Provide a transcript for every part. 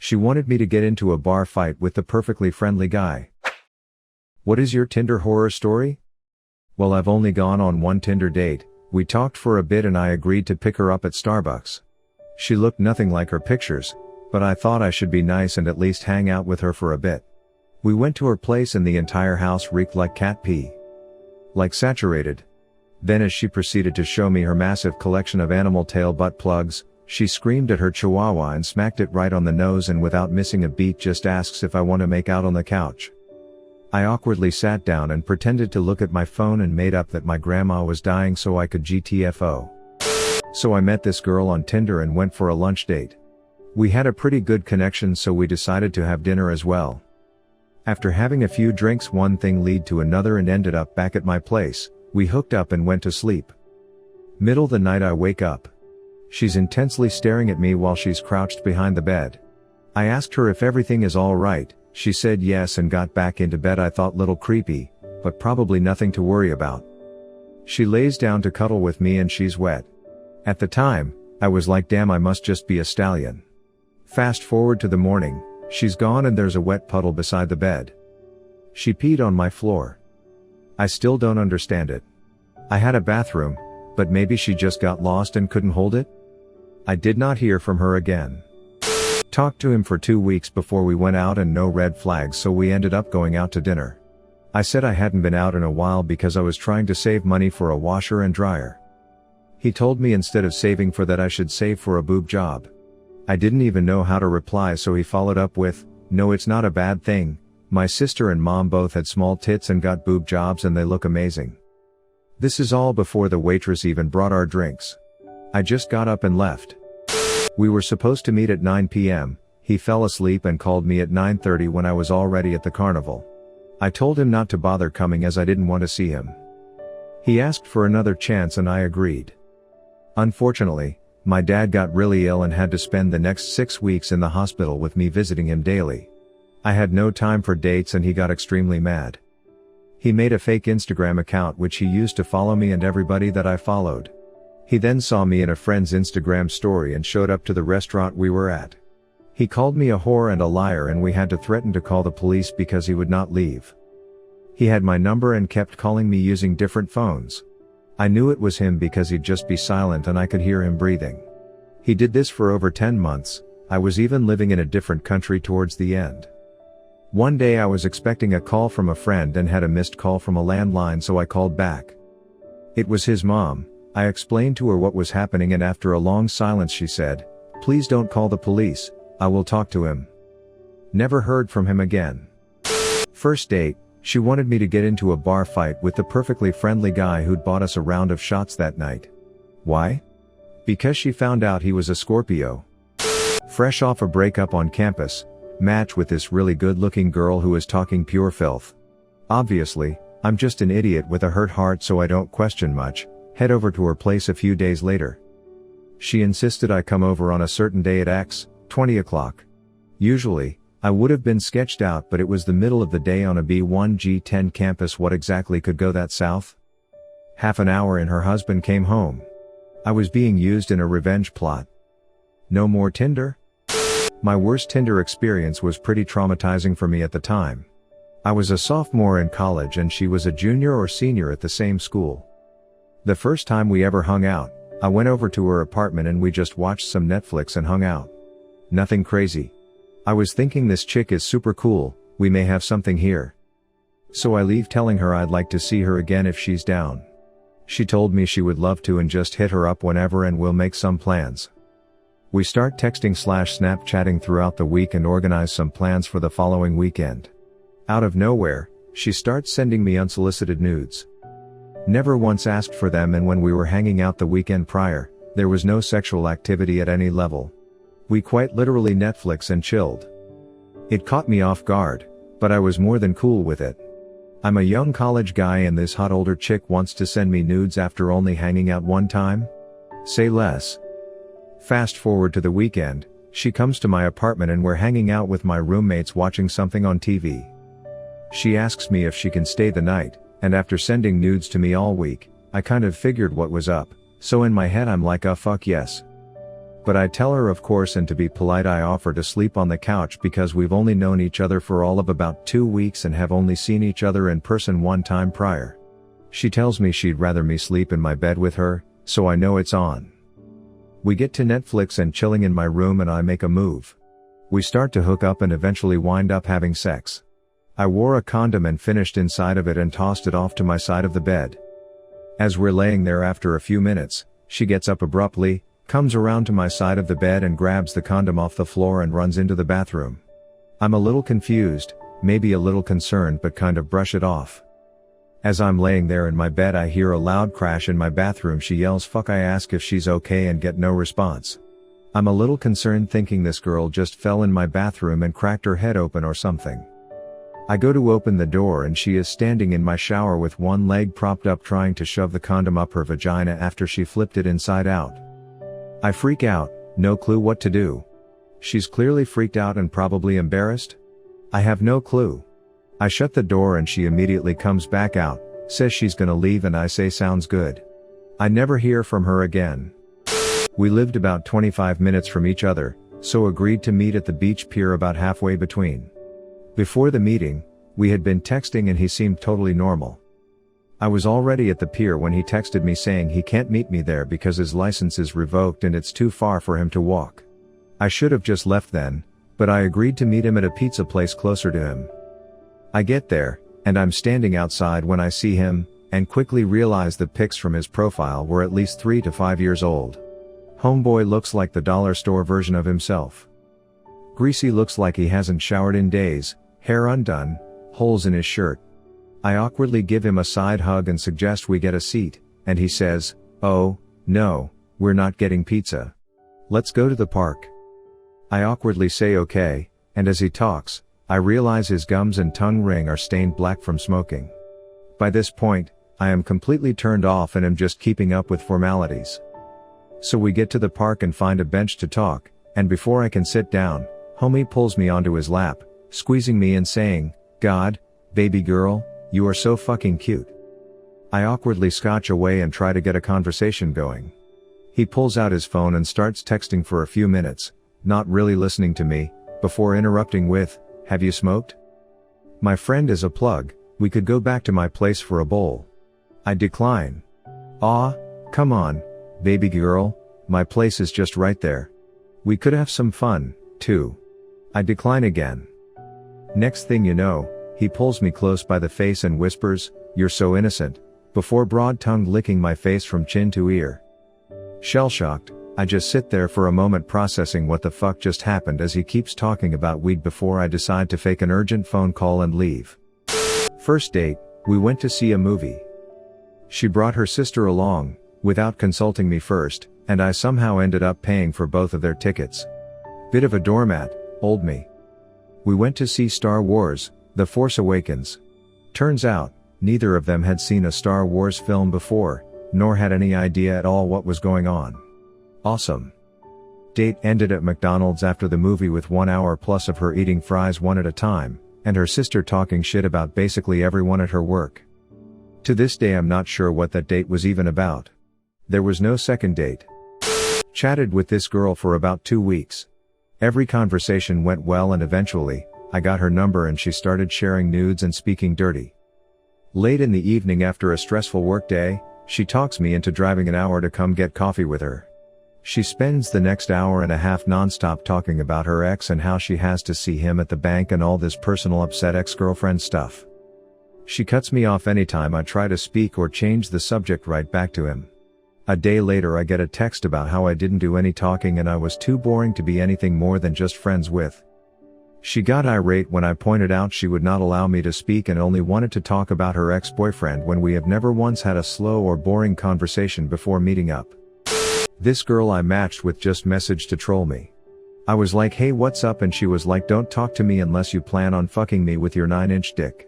She wanted me to get into a bar fight with the perfectly friendly guy. What is your Tinder horror story? Well, I've only gone on one Tinder date. We talked for a bit and I agreed to pick her up at Starbucks. She looked nothing like her pictures, but I thought I should be nice and at least hang out with her for a bit. We went to her place and the entire house reeked like cat pee. Like saturated. Then as she proceeded to show me her massive collection of animal tail butt plugs, she screamed at her chihuahua and smacked it right on the nose and without missing a beat just asks if I want to make out on the couch. I awkwardly sat down and pretended to look at my phone and made up that my grandma was dying so I could GTFO. So I met this girl on Tinder and went for a lunch date. We had a pretty good connection so we decided to have dinner as well. After having a few drinks one thing led to another and ended up back at my place. We hooked up and went to sleep. Middle of the night I wake up. She's intensely staring at me while she's crouched behind the bed. I asked her if everything is alright, she said yes and got back into bed. I thought little creepy, but probably nothing to worry about. She lays down to cuddle with me and she's wet. At the time, I was like damn I must just be a stallion. Fast forward to the morning, she's gone and there's a wet puddle beside the bed. She peed on my floor. I still don't understand it. I had a bathroom, but maybe she just got lost and couldn't hold it? I did not hear from her again. Talked to him for 2 weeks before we went out and no red flags so we ended up going out to dinner. I said I hadn't been out in a while because I was trying to save money for a washer and dryer. He told me instead of saving for that I should save for a boob job. I didn't even know how to reply so he followed up with, no it's not a bad thing. My sister and mom both had small tits and got boob jobs and they look amazing. This is all before the waitress even brought our drinks. I just got up and left. We were supposed to meet at 9 p.m, he fell asleep and called me at 9:30 when I was already at the carnival. I told him not to bother coming as I didn't want to see him. He asked for another chance and I agreed. Unfortunately, my dad got really ill and had to spend the next 6 weeks in the hospital with me visiting him daily. I had no time for dates and he got extremely mad. He made a fake Instagram account which he used to follow me and everybody that I followed. He then saw me in a friend's Instagram story and showed up to the restaurant we were at. He called me a whore and a liar and we had to threaten to call the police because he would not leave. He had my number and kept calling me using different phones. I knew it was him because he'd just be silent and I could hear him breathing. He did this for over 10 months, I was even living in a different country towards the end. One day I was expecting a call from a friend and had a missed call from a landline so I called back. It was his mom. I explained to her what was happening and after a long silence she said, please don't call the police, I will talk to him. Never heard from him again. First date, she wanted me to get into a bar fight with the perfectly friendly guy who'd bought us a round of shots that night. Why? Because she found out he was a Scorpio. Fresh off a breakup on campus, match with this really good looking girl who is talking pure filth. Obviously, I'm just an idiot with a hurt heart so I don't question much, head over to her place a few days later. She insisted I come over on a certain day at 20 o'clock. Usually, I would have been sketched out but it was the middle of the day on a B1G10 campus. What exactly could go that south? Half an hour in her husband came home. I was being used in a revenge plot. No more Tinder? My worst Tinder experience was pretty traumatizing for me at the time. I was a sophomore in college and she was a junior or senior at the same school. The first time we ever hung out, I went over to her apartment and we just watched some Netflix and hung out. Nothing crazy. I was thinking this chick is super cool, we may have something here. So I leave telling her I'd like to see her again if she's down. She told me she would love to and just hit her up whenever and we'll make some plans. We start texting/Snapchatting throughout the week and organize some plans for the following weekend. Out of nowhere, she starts sending me unsolicited nudes. Never once asked for them and when we were hanging out the weekend prior, there was no sexual activity at any level. We quite literally Netflix and chilled. It caught me off guard, but I was more than cool with it. I'm a young college guy and this hot older chick wants to send me nudes after only hanging out one time? Say less. Fast forward to the weekend, she comes to my apartment and we're hanging out with my roommates watching something on TV. She asks me if she can stay the night, and after sending nudes to me all week, I kind of figured what was up, so in my head I'm like fuck yes. But I tell her of course, and to be polite I offer to sleep on the couch because we've only known each other for all of about 2 weeks and have only seen each other in person one time prior. She tells me she'd rather me sleep in my bed with her, so I know it's on. We get to Netflix and chilling in my room and I make a move. We start to hook up and eventually wind up having sex. I wore a condom and finished inside of it and tossed it off to my side of the bed. As we're laying there after a few minutes, she gets up abruptly, comes around to my side of the bed and grabs the condom off the floor and runs into the bathroom. I'm a little confused, maybe a little concerned, but kind of brush it off. As I'm laying there in my bed I hear a loud crash in my bathroom. She yells fuck. I ask if she's okay and get no response. I'm a little concerned, thinking this girl just fell in my bathroom and cracked her head open or something. I go to open the door and she is standing in my shower with one leg propped up trying to shove the condom up her vagina after she flipped it inside out. I freak out, no clue what to do. She's clearly freaked out and probably embarrassed. I have no clue. I shut the door and she immediately comes back out, says she's gonna leave, and I say sounds good. I never hear from her again. We lived about 25 minutes from each other, so agreed to meet at the beach pier about halfway between. Before the meeting, we had been texting and he seemed totally normal. I was already at the pier when he texted me saying he can't meet me there because his license is revoked and it's too far for him to walk. I should have just left then, but I agreed to meet him at a pizza place closer to him. I get there, and I'm standing outside when I see him, and quickly realize the pics from his profile were at least 3 to 5 years old. Homeboy looks like the dollar store version of himself. Greasy, looks like he hasn't showered in days, hair undone, holes in his shirt. I awkwardly give him a side hug and suggest we get a seat, and he says, "Oh, no, we're not getting pizza. Let's go to the park." I awkwardly say okay, and as he talks, I realize his gums and tongue ring are stained black from smoking. By this point, I am completely turned off and am just keeping up with formalities. So we get to the park and find a bench to talk, and before I can sit down, homie pulls me onto his lap, squeezing me and saying, "God, baby girl, you are so fucking cute." I awkwardly scotch away and try to get a conversation going. He pulls out his phone and starts texting for a few minutes, not really listening to me, before interrupting with, "Have you smoked? My friend is a plug, we could go back to my place for a bowl." I decline. "Aw, come on, baby girl, my place is just right there. We could have some fun, too." I decline again. Next thing you know, he pulls me close by the face and whispers, "You're so innocent," before broad-tongued licking my face from chin to ear. Shell-shocked, I just sit there for a moment processing what the fuck just happened as he keeps talking about weed before I decide to fake an urgent phone call and leave. First date, we went to see a movie. She brought her sister along, without consulting me first, and I somehow ended up paying for both of their tickets. Bit of a doormat, old me. We went to see Star Wars, The Force Awakens. Turns out, neither of them had seen a Star Wars film before, nor had any idea at all what was going on. Awesome. Date ended at McDonald's after the movie with 1 hour plus of her eating fries one at a time, and her sister talking shit about basically everyone at her work. To this day I'm not sure what that date was even about. There was no second date. Chatted with this girl for about 2 weeks. Every conversation went well and eventually, I got her number and she started sharing nudes and speaking dirty. Late in the evening after a stressful work day, she talks me into driving an hour to come get coffee with her. She spends the next hour and a half non-stop talking about her ex and how she has to see him at the bank and all this personal upset ex-girlfriend stuff. She cuts me off anytime I try to speak or change the subject right back to him. A day later I get a text about how I didn't do any talking and I was too boring to be anything more than just friends with. She got irate when I pointed out she would not allow me to speak and only wanted to talk about her ex-boyfriend when we have never once had a slow or boring conversation before meeting up. This girl I matched with just messaged to troll me. I was like, "Hey, what's up?" and she was like, "Don't talk to me unless you plan on fucking me with your 9-inch dick."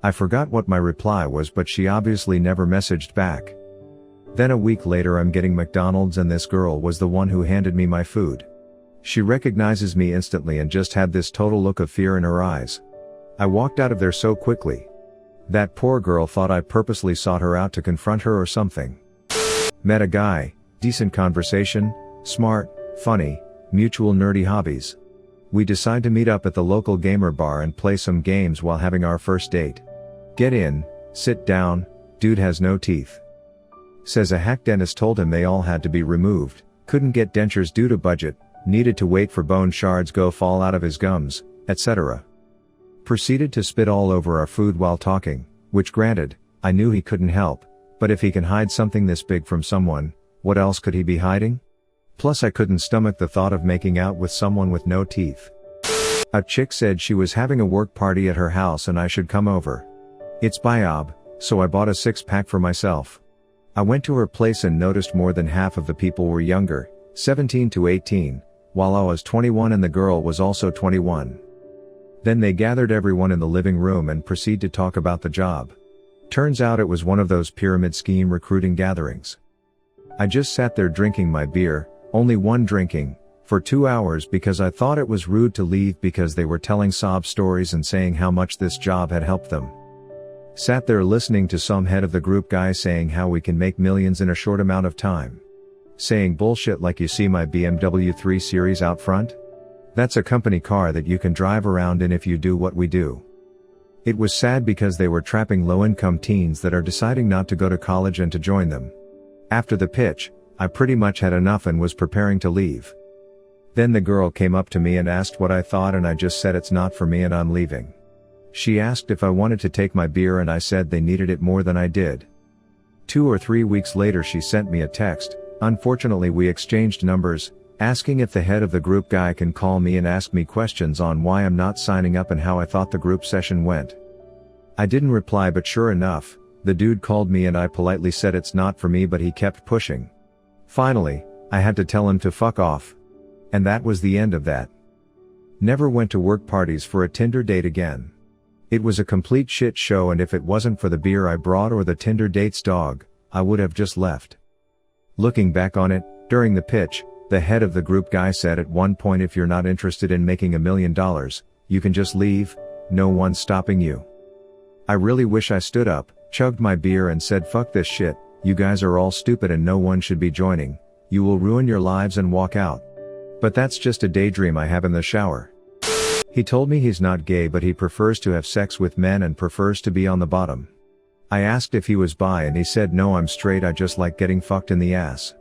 I forgot what my reply was, but she obviously never messaged back. Then a week later I'm getting McDonald's and this girl was the one who handed me my food. She recognizes me instantly and just had this total look of fear in her eyes. I walked out of there so quickly. That poor girl thought I purposely sought her out to confront her or something. Met a guy, decent conversation, smart, Funny, mutual nerdy hobbies. We decide to meet up at the local gamer bar and play some games while having our first date. Get in, sit down, dude has no teeth. Says a hack dentist told him they all had to be removed, couldn't get dentures due to budget, needed to wait for bone shards go fall out of his gums, etc. Proceeded to spit all over our food while talking, which granted, I knew he couldn't help, but if he can hide something this big from someone, what else could he be hiding? Plus I couldn't stomach the thought of making out with someone with no teeth. A chick said she was having a work party at her house and I should come over. It's biab, so I bought a 6-pack for myself. I went to her place and noticed more than half of the people were younger, 17 to 18, while I was 21 and the girl was also 21. Then they gathered everyone in the living room and proceeded to talk about the job. Turns out it was one of those pyramid scheme recruiting gatherings. I just sat there drinking my beer, only one drinking, for 2 hours because I thought it was rude to leave because they were telling sob stories and saying how much this job had helped them. Sat there listening to some head of the group guy saying how we can make millions in a short amount of time. Saying bullshit like, you see my BMW 3 Series out front? That's a company car that you can drive around in if you do what we do. It was sad because they were trapping low-income teens that are deciding not to go to college and to join them. After the pitch, I pretty much had enough and was preparing to leave. Then the girl came up to me and asked what I thought and I just said it's not for me and I'm leaving. She asked if I wanted to take my beer and I said they needed it more than I did. 2 or 3 weeks later she sent me a text, unfortunately we exchanged numbers, asking if the head of the group guy can call me and ask me questions on why I'm not signing up and how I thought the group session went. I didn't reply but sure enough, the dude called me and I politely said it's not for me but he kept pushing. Finally, I had to tell him to fuck off. And that was the end of that. Never went to work parties for a Tinder date again. It was a complete shit show and if it wasn't for the beer I brought or the Tinder date's dog, I would have just left. Looking back on it, during the pitch, the head of the group guy said at one point if you're not interested in making $1 million, you can just leave, no one's stopping you. I really wish I stood up, chugged my beer and said fuck this shit, you guys are all stupid and no one should be joining, you will ruin your lives and walk out. But that's just a daydream I have in the shower. He told me he's not gay but he prefers to have sex with men and prefers to be on the bottom. I asked if he was bi and he said no I'm straight I just like getting fucked in the ass.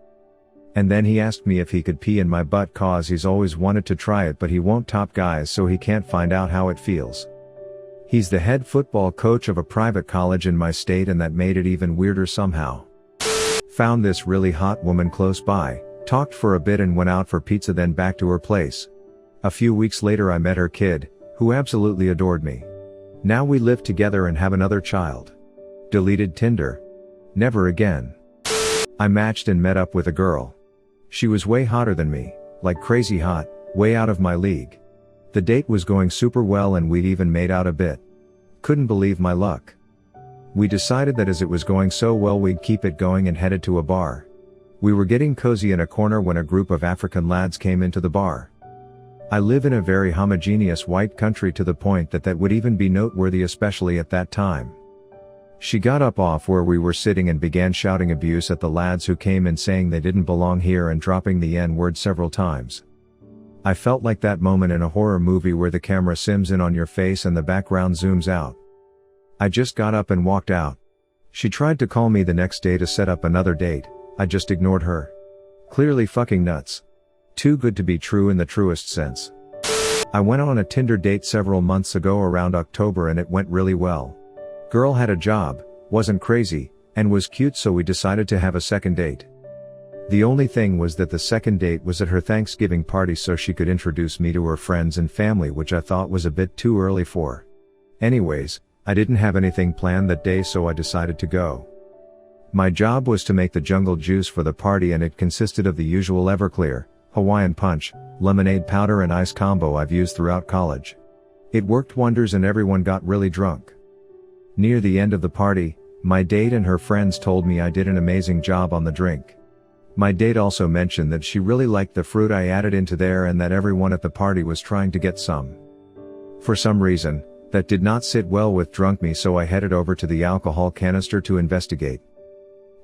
And then he asked me if he could pee in my butt cause he's always wanted to try it but he won't top guys so he can't find out how it feels. He's the head football coach of a private college in my state and that made it even weirder somehow. Found this really hot woman close by, talked for a bit and went out for pizza then back to her place. A few weeks later I met her kid, who absolutely adored me. Now we live together and have another child. Deleted Tinder. Never again. I matched and met up with a girl. She was way hotter than me, like crazy hot, way out of my league. The date was going super well and we'd even made out a bit. Couldn't believe my luck. We decided that as it was going so well we'd keep it going and headed to a bar. We were getting cozy in a corner when a group of African lads came into the bar. I live in a very homogeneous white country to the point that would even be noteworthy especially at that time. She got up off where we were sitting and began shouting abuse at the lads who came in saying they didn't belong here and dropping the N-word several times. I felt like that moment in a horror movie where the camera zooms in on your face and the background zooms out. I just got up and walked out. She tried to call me the next day to set up another date, I just ignored her. Clearly fucking nuts. Too good to be true in the truest sense. I went on a Tinder date several months ago around October and it went really well. Girl had a job, wasn't crazy, and was cute so we decided to have a second date. The only thing was that the second date was at her Thanksgiving party so she could introduce me to her friends and family which I thought was a bit too early for. Anyways, I didn't have anything planned that day so I decided to go. My job was to make the jungle juice for the party and it consisted of the usual Everclear, Hawaiian Punch, lemonade powder and ice combo I've used throughout college. It worked wonders and everyone got really drunk. Near the end of the party, my date and her friends told me I did an amazing job on the drink. My date also mentioned that she really liked the fruit I added into there and that everyone at the party was trying to get some. For some reason, that did not sit well with drunk me so I headed over to the alcohol canister to investigate.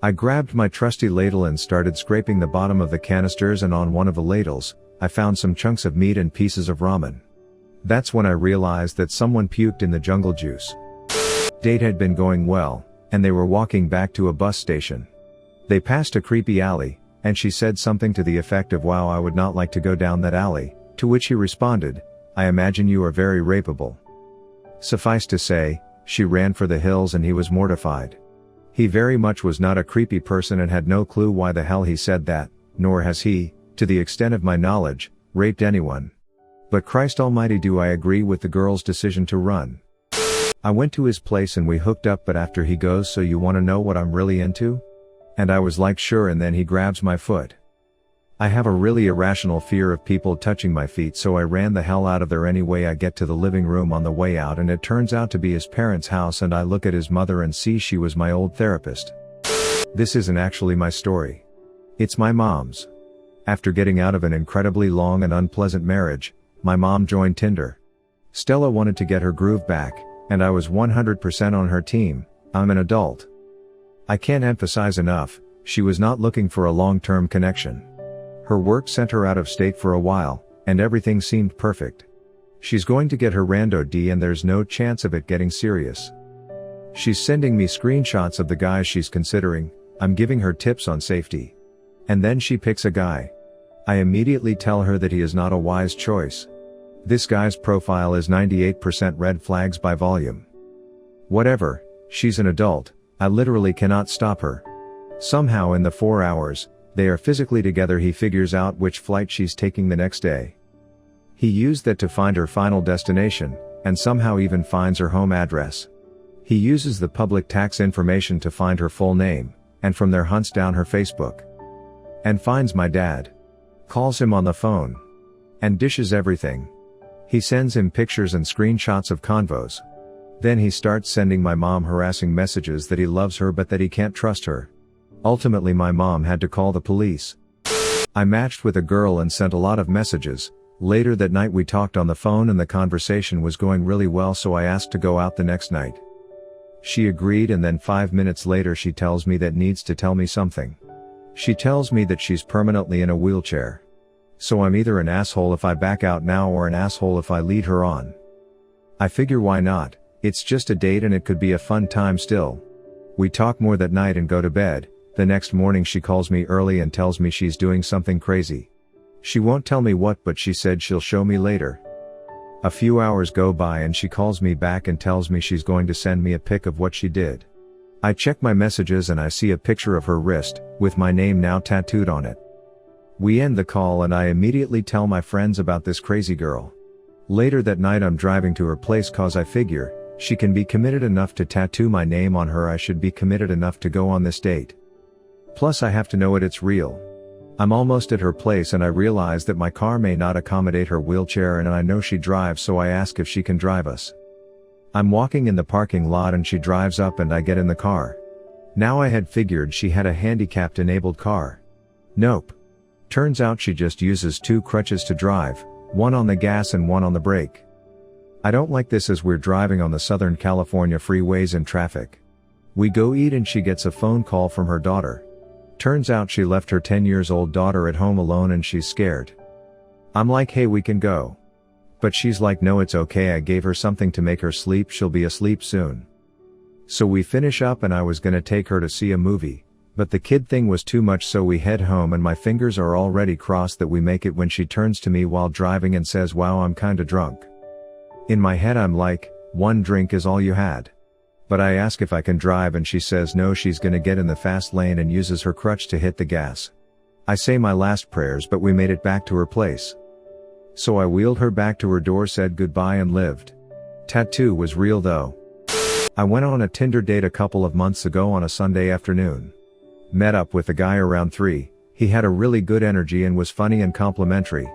I grabbed my trusty ladle and started scraping the bottom of the canisters, and on one of the ladles, I found some chunks of meat and pieces of ramen. That's when I realized that someone puked in the jungle juice. Date had been going well, and they were walking back to a bus station. They passed a creepy alley, and she said something to the effect of, "Wow, I would not like to go down that alley," to which he responded, "I imagine you are very rapeable." Suffice to say, she ran for the hills and he was mortified. He very much was not a creepy person and had no clue why the hell he said that, nor has he, to the extent of my knowledge, raped anyone. But Christ almighty, do I agree with the girl's decision to run. I went to his place and we hooked up, but after he goes, "So you wanna know what I'm really into?" And I was like, "Sure," and then he grabs my foot. I have a really irrational fear of people touching my feet, so I ran the hell out of there anyway. I get to the living room on the way out and it turns out to be his parents' house, and I look at his mother and see she was my old therapist. This isn't actually my story. It's my mom's. After getting out of an incredibly long and unpleasant marriage, my mom joined Tinder. Stella wanted to get her groove back, and I was 100% on her team. I'm an adult. I can't emphasize enough, she was not looking for a long-term connection. Her work sent her out of state for a while, and everything seemed perfect. She's going to get her rando D and there's no chance of it getting serious. She's sending me screenshots of the guys she's considering, I'm giving her tips on safety. And then she picks a guy. I immediately tell her that he is not a wise choice. This guy's profile is 98% red flags by volume. Whatever, she's an adult, I literally cannot stop her. Somehow in the 4 hours they are physically together, he figures out which flight she's taking the next day. He used that to find her final destination, and somehow even finds her home address. He uses the public tax information to find her full name, and from there hunts down her Facebook. And finds my dad. Calls him on the phone. And dishes everything. He sends him pictures and screenshots of convos. Then he starts sending my mom harassing messages that he loves her but that he can't trust her. Ultimately my mom had to call the police. I matched with a girl and sent a lot of messages. Later that night we talked on the phone and the conversation was going really well, so I asked to go out the next night. She agreed, and then 5 minutes later she tells me that needs to tell me something. She tells me that she's permanently in a wheelchair. So I'm either an asshole if I back out now or an asshole if I lead her on. I figure why not, it's just a date and it could be a fun time still. We talk more that night and go to bed. The next morning she calls me early and tells me she's doing something crazy. She won't tell me what, but she said she'll show me later. A few hours go by and she calls me back and tells me she's going to send me a pic of what she did. I check my messages and I see a picture of her wrist, with my name now tattooed on it. We end the call and I immediately tell my friends about this crazy girl. Later that night I'm driving to her place cause I figure, she can be committed enough to tattoo my name on her, I should be committed enough to go on this date. Plus I have to know it's real. I'm almost at her place and I realize that my car may not accommodate her wheelchair, and I know she drives, so I ask if she can drive us. I'm walking in the parking lot and she drives up and I get in the car. Now I had figured she had a handicapped enabled car. Nope. Turns out she just uses 2 crutches to drive, one on the gas and one on the brake. I don't like this as we're driving on the Southern California freeways in traffic. We go eat and she gets a phone call from her daughter. Turns out she left her 10-year-old daughter at home alone and she's scared. I'm like, hey, we can go. But she's like, no, it's okay, I gave her something to make her sleep, she'll be asleep soon. So we finish up and I was gonna take her to see a movie, but the kid thing was too much, so we head home and my fingers are already crossed that we make it when she turns to me while driving and says, wow, I'm kinda drunk. In my head I'm like, 1 drink is all you had. But I ask if I can drive and she says no, she's gonna get in the fast lane and uses her crutch to hit the gas. I say my last prayers, but we made it back to her place. So I wheeled her back to her door, said goodbye and lived. Tattoo was real though. I went on a Tinder date a couple of months ago on a Sunday afternoon. Met up with the guy around 3, he had a really good energy and was funny and complimentary.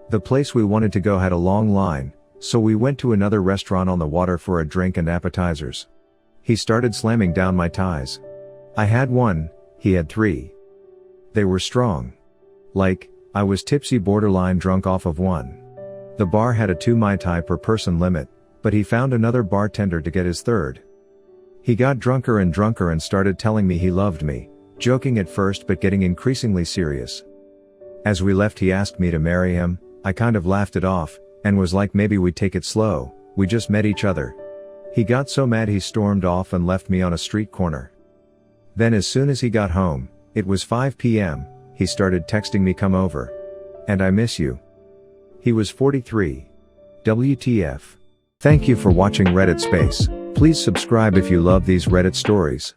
The place we wanted to go had a long line, so we went to another restaurant on the water for a drink and appetizers. He started slamming down my ties. I had 1, he had 3. They were strong. Like, I was tipsy, borderline drunk off of 1. The bar had a 2 Mai Tai per person limit, but he found another bartender to get his 3rd. He got drunker and drunker and started telling me he loved me, joking at first but getting increasingly serious. As we left he asked me to marry him. I kind of laughed it off, and was like maybe we'd take it slow, we just met each other. He got so mad he stormed off and left me on a street corner. Then as soon as he got home, it was 5 p.m., he started texting me come over. And I miss you. He was 43. WTF. Thank you for watching Reddit Space. Please subscribe if you love these Reddit stories.